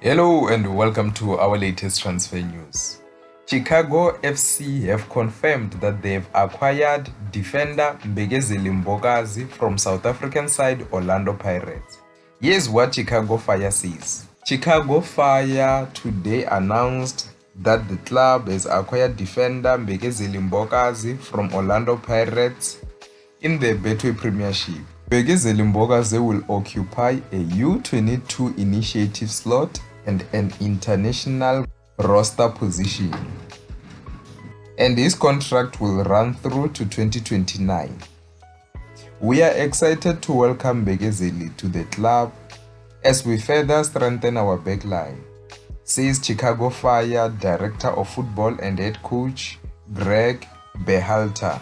Hello and welcome to our latest transfer news. Chicago FC have confirmed that they have acquired defender Mbekezeli Mbokazi from South African side Orlando Pirates. Here's what Chicago Fire says. Chicago Fire today announced that the club has acquired defender Mbekezeli Mbokazi from Orlando Pirates in the Betway Premiership. Mbekezeli Mbokazi will occupy a U22 initiative slot and an international roster position, and his contract will run through to 2029. We are excited to welcome Mbekezeli to the club as we further strengthen our backline, says Chicago Fire Director of Football and Head Coach Greg Berhalter.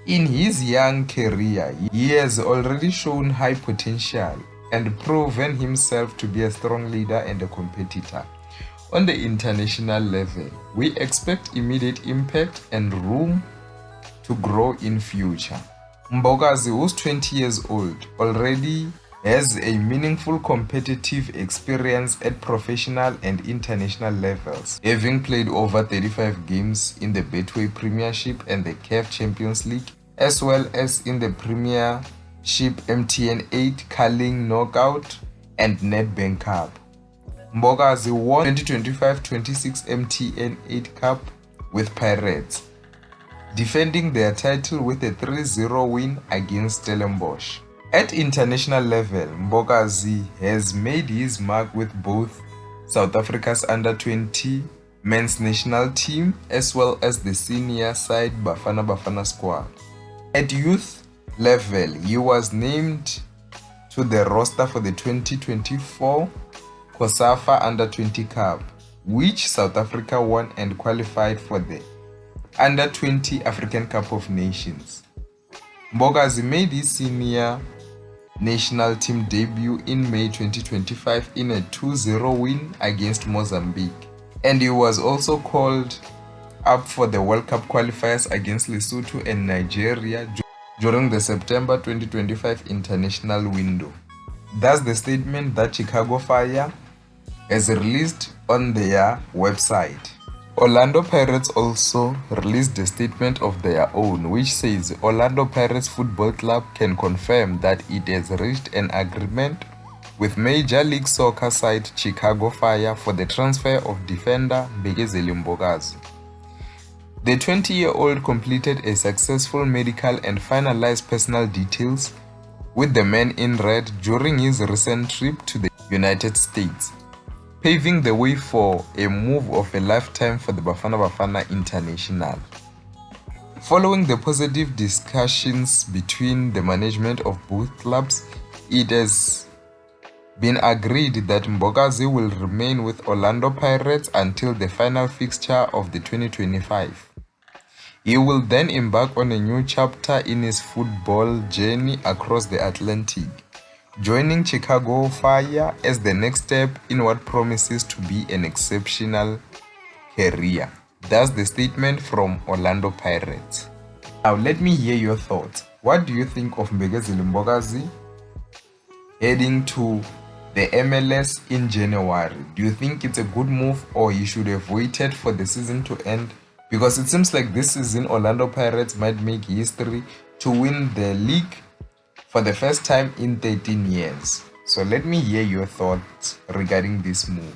In his young career, he has already shown high potential and proven himself to be a strong leader and a competitor. On the international level, we expect immediate impact and room to grow in future. Mbokazi, who's 20 years old, already has a meaningful competitive experience at professional and international levels, having played over 35 games in the Betway Premiership and the CAF Champions League, as well as in the Premiership MTN 8 Carling Knockout and Nedbank Cup. Mbokazi won 2025-26 MTN 8 Cup with Pirates, defending their title with a 3-0 win against Stellenbosch. At international level, Mbokazi has made his mark with both South Africa's under-20 men's national team as well as the senior side Bafana Bafana squad. At youth level, he was named to the roster for the 2024 COSAFA Under-20 Cup, which South Africa won and qualified for the Under-20 African Cup of Nations. Mbokazi made his senior national team debut in May 2025 in a 2-0 win against Mozambique, and he was also called up for the World Cup qualifiers against Lesotho and Nigeria during the September 2025 international window. That's the statement that Chicago Fire has released on their website. Orlando Pirates also released a statement of their own, which says Orlando Pirates Football Club can confirm that it has reached an agreement with Major League Soccer side Chicago Fire for the transfer of defender Mbekezeli Mbokazi. The 20-year-old completed a successful medical and finalized personal details with the man in red during his recent trip to the United States, paving the way for a move of a lifetime for the Bafana Bafana International. Following the positive discussions between the management of both clubs, it has been agreed that Mbokazi will remain with Orlando Pirates until the final fixture of the 2025. He will then embark on a new chapter in his football journey across the Atlantic, joining Chicago Fire as the next step in what promises to be an exceptional career. That's the statement from Orlando Pirates. Now let me hear your thoughts. What do you think of Mbekezeli Mbokazi heading to the MLS in January? Do you think it's a good move, or you should have waited for the season to end? Because it seems like this season Orlando Pirates might make history to win the league for the first time in 13 years. So let me hear your thoughts regarding this move.